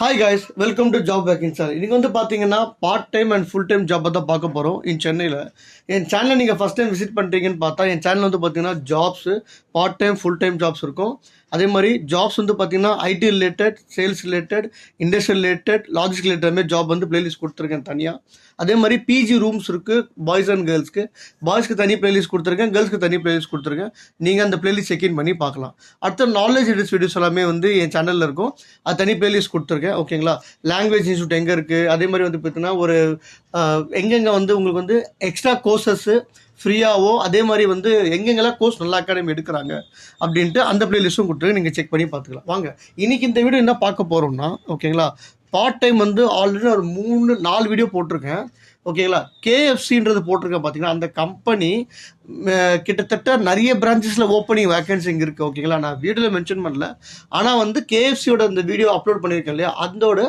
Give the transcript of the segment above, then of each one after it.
Hi guys, welcome to Job Vacancy Sir. இன்னைக்கு வந்து பாத்தீங்கன்னா part time and full time job தான் பார்க்க போறோம் இன் சென்னையில். என் சேனலை நீங்கள் ஃபர்ஸ்ட் டைம் விசிட் பண்ணுறீங்கன்னு பார்த்தா என் சேனல் வந்து பார்த்தீங்கன்னா jobs part time full time jobs இருக்கும். அதே மாதிரி ஜாப்ஸ் வந்து பார்த்தீங்கன்னா IT related, sales related, industrial related, logistic related மாதிரி ஜாப் வந்து பிளேலிஸ்ட் கொடுத்துருக்கேன் தனியாக. அதே மாதிரி பிஜி ரூம்ஸ் இருக்குது பாய்ஸ் அண்ட் கேர்ள்ஸ்க்கு. பாய்ஸ்க்கு தனி பிளேலிஸ்ட் கொடுத்துருக்கேன், கேர்ள்ஸ்க்கு தனி பிளேலிஸ்ட் கொடுத்துருக்கேன். நீங்கள் அந்த பிளேலிஸ்ட் செக்இன் பண்ணி பார்க்கலாம். அடுத்த நாலேஜ் எடிட்ஸ் வீடியோஸ் எல்லாமே வந்து என் சேனலில் இருக்கும், அது தனி பிளேலிஸ்ட் கொடுத்துருக்கேன். ஓகேங்களா? லாங்குவேஜ் இன்ஸ்டியூட் எங்கே இருக்குது, அதே மாதிரி வந்து பார்த்தீங்கன்னா ஒரு எங்கெங்கே வந்து உங்களுக்கு வந்து எக்ஸ்ட்ரா கோர்சஸ்ஸு ஃப்ரீயாகவோ, அதே மாதிரி வந்து எங்கெங்கெல்லாம் கோர்ஸ் நல்ல அகாடமி எடுக்கிறாங்க அப்படின்ட்டு அந்த பிளேலிஸ்ட்டும் கொடுத்துருக்கு, நீங்கள் செக் பண்ணி பார்த்துக்கலாம். வாங்க இன்னைக்கு இந்த வீடியோ என்ன பார்க்க போகிறோம்னா, ஓகேங்களா, பார்ட் டைம் வந்து ஆல்ரெடி ஒரு 3-4 வீடியோ போட்டிருக்கேன். ஓகேங்களா? கேஎஃப்சின்றது போட்டிருக்கேன். பார்த்தீங்கன்னா அந்த கம்பெனி கிட்டத்தட்ட நிறைய பிரான்ச்சஸில் ஓப்பனிங் வேகன்சி இங்கே இருக்குது. ஓகேங்களா? நான் வீடியோவில் மென்ஷன் பண்ணல, ஆனால் வந்து கேஎஃப்சியோட அந்த வீடியோ அப்லோட் பண்ணியிருக்கேன் இல்லையா, அதோட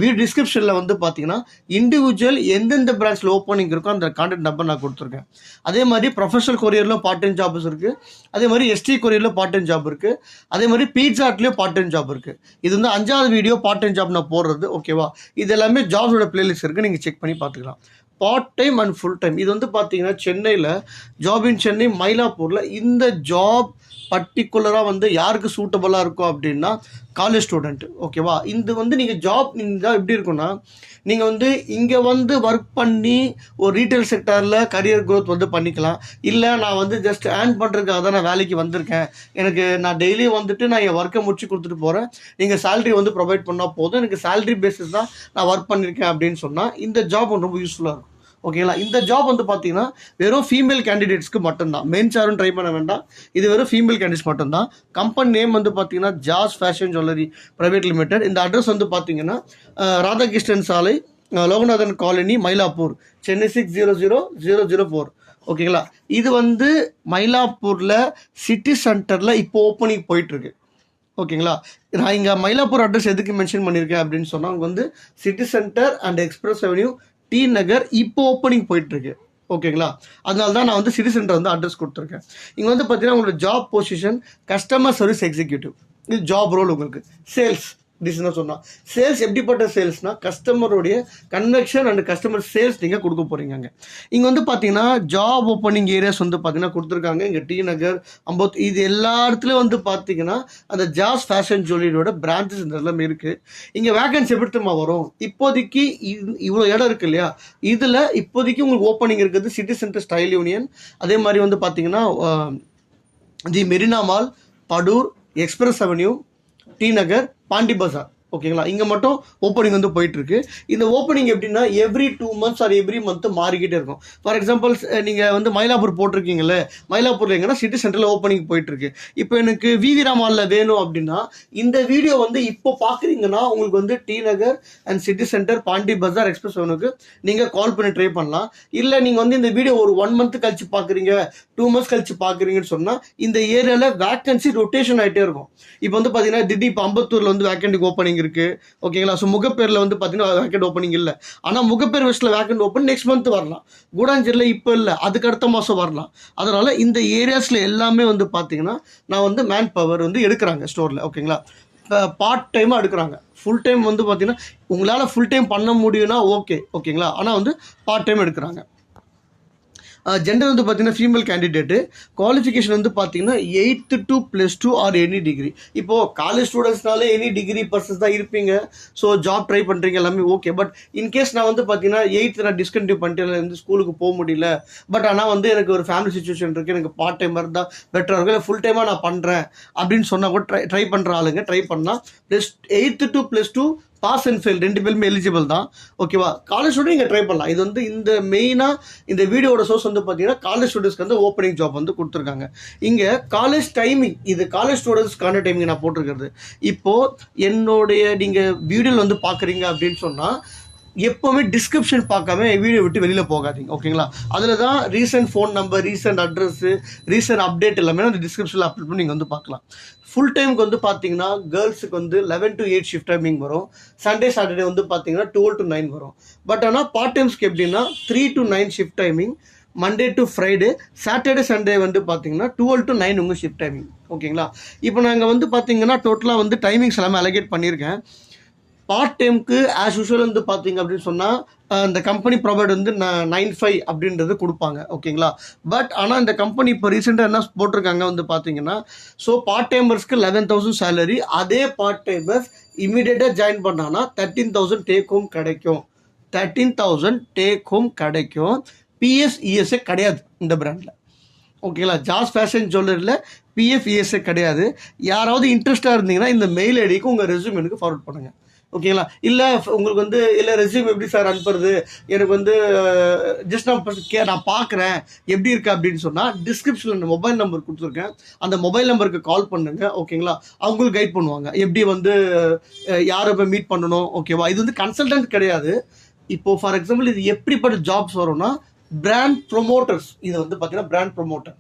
வீடியோ டிஸ்கிரிப்ஷனில் வந்து பார்த்தீங்கன்னா இண்டிவிஜுவல் எந்தெந்த பிரான்ச்சில் ஓப்பனிங் இருக்கோ அந்த கான்டாக்ட் நம்பர் நான் கொடுத்துருக்கேன். அதே மாதிரி ப்ரொஃபஷனல் கொரியரில் பார்ட் டைம் ஜாப்ஸ் இருக்குது, அதே மாதிரி எஸ்டி கொரியரில் பார்ட் டைம் ஜாப் இருக்குது, அதே மாதிரி பீட்சா ஹட்லேயும் பார்ட் டைம் ஜாப் இருக்குது. இது வந்து 5வது வீடியோ பார்ட் டைம் ஜாப் நான் போடுறது. ஓகேவா? இது எல்லாமே ஜாப்ஸோட பிளேலிஸ்ட் இருக்குது, நீங்கள் செக் பண்ணி பார்த்துக்கலாம். Part time and full time இது வந்து பார்த்தீங்கன்னா சென்னையில் ஜாப் இன் சென்னை மயிலாப்பூரில் இந்த ஜாப் பர்டிகுலராக வந்து யாருக்கு சூட்டபுளாக இருக்கும் அப்படின்னா காலேஜ் ஸ்டூடெண்ட். ஓகேவா? இது வந்து நீங்கள் ஜாப் நீங்கள் எப்படி இருக்குன்னா, நீங்கள் வந்து இங்கே வந்து ஒர்க் பண்ணி ஒரு ரீட்டைல் செக்டரில் கரியர் க்ரோத் வந்து பண்ணிக்கலாம். இல்லை நான் வந்து ஜஸ்ட் ஏர்ன் பண்ணுறதுக்காக தான் நான் வேலைக்கு வந்திருக்கேன், எனக்கு நான் டெய்லி வந்துட்டு நான் என் ஒர்க்கை முடிச்சு கொடுத்துட்டு போகிறேன், நீங்கள் சேலரி வந்து ப்ரொவைட் பண்ணால் போதும், எனக்கு சேலரி பேசிஸ் தான் நான் ஒர்க் பண்ணியிருக்கேன் அப்படின்னு சொன்னால் இந்த ஜாப் ரொம்ப யூஸ்ஃபுல்லாக இருக்கும். ஓகேங்களா? இந்த ஜாப் வந்து பார்த்தீங்கன்னா வெறும் ஃபீமேல் கேண்டிடேட்ஸ்க்கு மட்டும்தான், மென்ஸ் யாரும் ட்ரை பண்ண வேண்டாம். இது வெறும் ஃபீமேல் கேண்டிடேட்ஸ் மட்டும்தான். கம்பெனி நேம் வந்து பார்த்தீங்கன்னா ஜாஸ் ஃபேஷன் ஜுவல்லரி பிரைவேட் லிமிடெட். இந்த அட்ரஸ் வந்து பார்த்தீங்கன்னா ராதாகிருஷ்ணன் சாலை, லோகநாதன் காலனி, மயிலாப்பூர், சென்னை 600004. ஓகேங்களா? இது வந்து மயிலாப்பூரில் சிட்டி சென்டரில் இப்போ ஓப்பனிங் போயிட்டுருக்கு. ஓகேங்களா? நான் இங்கே மயிலாப்பூர் அட்ரஸ் எதுக்கு மென்ஷன் பண்ணியிருக்கேன் அப்படின்னு சொன்னால், அவங்க வந்து city centre and express avenue, T Nagar இப்போ ஓப்பனிங் போயிட்டுருக்கு. ஓகேங்களா? அதனால தான் நான் வந்து சிட்டி சென்டர் வந்து அட்ரஸ் கொடுத்துருக்கேன். இங்கே வந்து பார்த்தீங்கன்னா உங்களோட job position customer service executive. இது ஜாப் ரோல் உங்களுக்கு. சேல்ஸ் டிஸ்னா சொன்னால் சேல்ஸ் எப்படிப்பட்ட சேல்ஸ்னால் கஸ்டமருடைய கன்வெக்ஷன் அண்ட் கஸ்டமர் சேல்ஸ் நீங்கள் கொடுக்க போகிறீங்க. இங்கே வந்து பார்த்தீங்கன்னா ஜாப் ஓப்பனிங் ஏரியாஸ் வந்து பார்த்தீங்கன்னா கொடுத்துருக்காங்க. இங்கே டி நகர், அம்பத், இது எல்லா இடத்துலையும் வந்து பார்த்தீங்கன்னா அந்த ஜாஸ் ஃபேஷன் ஜுவல்லரியோட பிரான்ச்சஸ் இந்த எல்லாமே இருக்குது. இங்கே வேகன்சி எப்படி திரும்ப வரும், இப்போதைக்கு இவ்வளோ இடம் இருக்குது இல்லையா, இதில் இப்போதைக்கு உங்களுக்கு ஓப்பனிங் இருக்குது சிட்டி சென்டர் ஸ்டைல் யூனியன், அதே மாதிரி வந்து பார்த்தீங்கன்னா the Marina mall, Padur, express avenue, T Nagar, Pondy Bazaar. ஓகேங்களா? இங்கே மட்டும் ஓப்பனிங் வந்து போயிட்டுருக்கு. இந்த ஓப்பனிங் எப்படின்னா every 2 months or every month மாறிக்கிட்டே இருக்கும். ஃபார் எக்ஸாம்பிள் நீங்கள் வந்து மயிலாப்பூர் போட்டிருக்கீங்களே, மயிலாப்பூரில் எங்கன்னா சிட்டி சென்டரில் ஓப்பனிங் போயிட்டுருக்கு. இப்போ எனக்கு விவி ராமாலில் வேணும் அப்படின்னா இந்த வீடியோ வந்து இப்போ பார்க்குறீங்கன்னா உங்களுக்கு வந்து T Nagar and city centre, Pondy Bazaar, express அவனுக்கு நீங்கள் கால் பண்ணி ட்ரை பண்ணலாம். இல்லை நீங்கள் வந்து இந்த வீடியோ ஒரு 1 month கழிச்சு பார்க்குறீங்க, 2 months கழிச்சு பார்க்குறீங்கன்னு சொன்னால் இந்த ஏரியாவில் வேக்கன்சி ரொட்டேஷன் ஆகிட்டே இருக்கும். இப்போ வந்து பார்த்தீங்கன்னா திடீர் இப்போ அம்பத்தூரில் வந்து வேக்கன்ட் ஓப்பனிங் இருக்கு. ஓகேங்களா? ஸோ முகப்பேரில் வந்து பார்த்தீங்கன்னா வேக்கன்ட் ஓப்பனிங் இல்லை, ஆனால் முகப்பேர் வெஸ்ட்டில் வேக்கன்ட் ஓப்பன் நெக்ஸ்ட் மந்த் வரலாம். கூடாஞ்சேரியில் இப்போ இல்லை, அதுக்கு அடுத்த மாதம் வரலாம். அதனால இந்த ஏரியாஸில் எல்லாமே வந்து பார்த்தீங்கன்னா நான் வந்து மேன் பவர் வந்து எடுக்கிறாங்க ஸ்டோரில். ஓகேங்களா? பார்ட் டைமாக எடுக்கிறாங்க. ஃபுல் டைம் வந்து பார்த்தீங்கன்னா உங்களால் ஃபுல் டைம் பண்ண முடியும்னா ஓகே. ஓகேங்களா? ஆனால் வந்து பார்ட் டைம் எடுக்கிறாங்க. ஜெண்டர் வந்து பார்த்தீங்கன்னா ஃபீமேல் கேண்டிடேட்டு. குவாலிஃபிகேஷன் வந்து பார்த்தீங்கன்னா 8th to +2 or any degree. இப்போது காலேஜ் ஸ்டூடெண்ட்ஸ்னாலே எனி டிகிரி பர்சன்ஸ் தான் இருப்பீங்க. ஸோ ஜாப் ட்ரை பண்ணுறீங்க எல்லாமே ஓகே. பட் இன்கேஸ் நான் வந்து பார்த்தீங்கன்னா 8th நான் டிஸ்கண்டினியூ பண்ணிட்டு வந்து ஸ்கூலுக்கு போக முடியல, பட் ஆனால் வந்து எனக்கு ஒரு ஃபேமிலி சுச்சுவேஷன் இருக்குது, எனக்கு பார்ட் டைமாக இருந்தால் பெட்டராக இருக்கும், இல்லை ஃபுல் டைமாக நான் பண்ணுறேன் அப்படின்னு சொன்னால் கூட ட்ரை பண்ணுற ஆளுங்க ட்ரை பண்ணால் 8th to +2 pass and fail 2 பேருமே எலிஜிபிள் தான். ஓகேவா? காலேஜ் ஸ்டூடெண்ட் நீங்கள் ட்ரை பண்ணலாம். இது வந்து இந்த மெயினாக இந்த வீடியோட சோர்ஸ் வந்து பார்த்தீங்கன்னா காலேஜ் ஸ்டூடெண்ட்ஸ்க்கு வந்து ஓப்பனிங் ஜாப் வந்து கொடுத்துருக்காங்க. இங்கே காலேஜ் டைமிங், இது காலேஜ் ஸ்டூடெண்ட்ஸ்க்கான டைமிங் நான் போட்டிருக்கிறது. இப்போது என்னுடைய நீங்கள் வீடியோவில் வந்து பார்க்குறீங்க அப்படின்னு சொன்னால் எப்போவுமே டிஸ்கிரிப்ஷன் பார்க்காம வீடியோ விட்டு வெளியில் போகாதீங்க. ஓகேங்களா? அதில் தான் recent phone number, recent address, recent update எல்லாமே அந்த டிஸ்கிரிப்ஷனில் அப்லோட் பண்ணி நீங்கள் வந்து பார்க்கலாம். ஃபுல் டைமுக்கு வந்து பார்த்தீங்கன்னா கேர்ள்ஸுக்கு வந்து 11 to 8 ஷிஃப்ட் டைமிங் வரும். சண்டே சாட்டர்டே வந்து பார்த்தீங்கன்னா 12 to 9 வரும். பட் ஆனால் பார்ட் டைம்ஸ்க்கு எப்படின்னா 3 to 9 shift timing, Monday to Friday, Saturday Sunday வந்து பார்த்தீங்கன்னா 12 to 9 உங்கள் ஷிஃப்ட் டைமிங். ஓகேங்களா? இப்போ நாங்கள் வந்து பார்த்தீங்கன்னா டோட்டலாக வந்து டைமிங்ஸ் எல்லாமே அலோகேட் பண்ணியிருக்கேன். பார்ட் டைமுக்கு ஆஸ் யூஷுவல் வந்து பார்த்தீங்க அப்படின்னு சொன்னால் இந்த கம்பெனி ப்ரொவைட் வந்து 9-5 அப்படின்றது கொடுப்பாங்க ஓகேங்களா. பட் ஆனால் இந்த கம்பெனி இப்போ ரீசெண்டாக என்ன போட்டிருக்காங்க வந்து பார்த்தீங்கன்னா, ஸோ பார்ட் டைமர்ஸ்க்கு 11,000 சேலரி, அதே பார்ட் டைமர்ஸ் இமீடியட்டாக ஜாயின் பண்ணாங்கன்னா 13,000 டேக் ஹோம் கிடைக்கும். 13,000 டேக் ஹோம் கிடைக்கும். பிஎஸ் இஎஸ்ஏ கிடையாது இந்த பிராண்டில் ஓகேங்களா. ஜாஸ் ஃபேஷன் ஜுவல்லரியில் பிஎஃப் இஎஸ்ஏ கிடையாது. யாராவது இன்ட்ரெஸ்ட்டாக இருந்தீங்கன்னா இந்த மெயில் ஐடிக்கு உங்கள் ரெஸ்யூம் எனக்கு ஃபார்வர்ட் பண்ணுங்கள் ஓகேங்களா. இல்லை உங்களுக்கு வந்து இல்லை ரெஸ்யூம் எப்படி சார் அனுப்புறது, எனக்கு வந்து ஜஸ்ட் நான் பார்க்குறேன் எப்படி இருக்கு அப்படின்னு சொன்னால் டிஸ்கிரிப்ஷனில் மொபைல் நம்பர் கொடுத்துருக்கேன், அந்த மொபைல் நம்பருக்கு கால் பண்ணுங்க ஓகேங்களா. அவங்களுக்கு கைட் பண்ணுவாங்க எப்படி வந்து யாரை போய் மீட் பண்ணணும் ஓகேவா. இது வந்து கன்சல்டன்ட் கிடையாது. இப்போ ஃபார் எக்ஸாம்பிள் இது எப்படிப்பட்ட ஜாப்ஸ் வரும்னா பிராண்ட் ப்ரொமோட்டர்ஸ். இது வந்து பார்த்தீங்கன்னா பிராண்ட் ப்ரொமோட்டர்,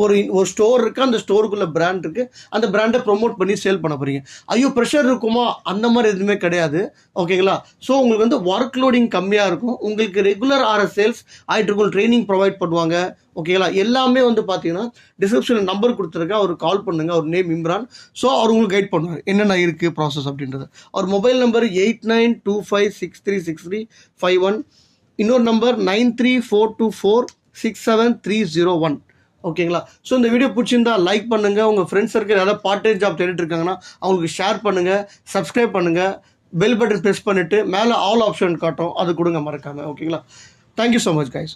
ஒரு ஸ்டோர் இருக்குது, அந்த ஸ்டோருக்குள்ள பிராண்ட் இருக்குது, அந்த பிராண்டை ப்ரொமோட் பண்ணி சேல் பண்ண போறீங்க. ஐயோ ப்ரெஷர் இருக்குமா, அந்த மாதிரி எதுவுமே கிடையாது ஓகேங்களா. ஸோ உங்களுக்கு வந்து ஒர்க் லோடிங் கம்மியாக இருக்கும், உங்களுக்கு ரெகுலர் ஆர சேல்ஸ் ஆகிட்டு இருக்கும், ட்ரைனிங் ப்ரொவைட் பண்ணுவாங்க ஓகேங்களா. எல்லாமே வந்து பார்த்தீங்கன்னா டிஸ்கிரிப்ஷனில் நம்பர் கொடுத்துருக்கேன், அவருக்கு கால் பண்ணுங்கள், அவர் நேம் இம்ரான். ஸோ அவர் உங்களுக்கு கைட் பண்ணுவார் என்னென்ன இருக்குது ப்ராசஸ் அப்படின்றது. அவர் மொபைல் நம்பர் 8925636351, இன்னொரு நம்பர் 9342467301 ஓகேங்களா. ஸோ இந்த வீடியோ பிடிச்சிருந்தா லைக் பண்ணுங்கள், உங்கள் ஃப்ரெண்ட்ஸ் சர்க்கிள் யாராவது பார்ட் டைம் ஜாப் தேடிட்டு இருக்காங்கன்னா அவங்களுக்கு ஷேர் பண்ணுங்கள், சப்ஸ்கிரைப் பண்ணுங்கள், பெல் பட்டன் ப்ரெஸ் பண்ணிவிட்டு மேலே ஆல் ஆப்ஷன் காட்டும், அது கொடுங்க மறக்காமல் ஓகேங்களா. Thank you so much guys.